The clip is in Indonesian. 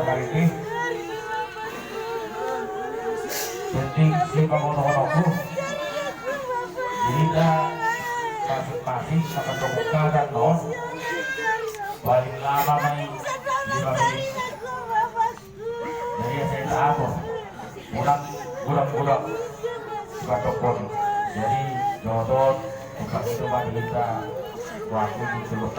kali ini penting si pangono-onoku kita masing-masing akan terbuka dan non paling lama main 5 menit jadi saya tahu kurang batokon jadi jodoh bukan cuma kita waktu di seluruh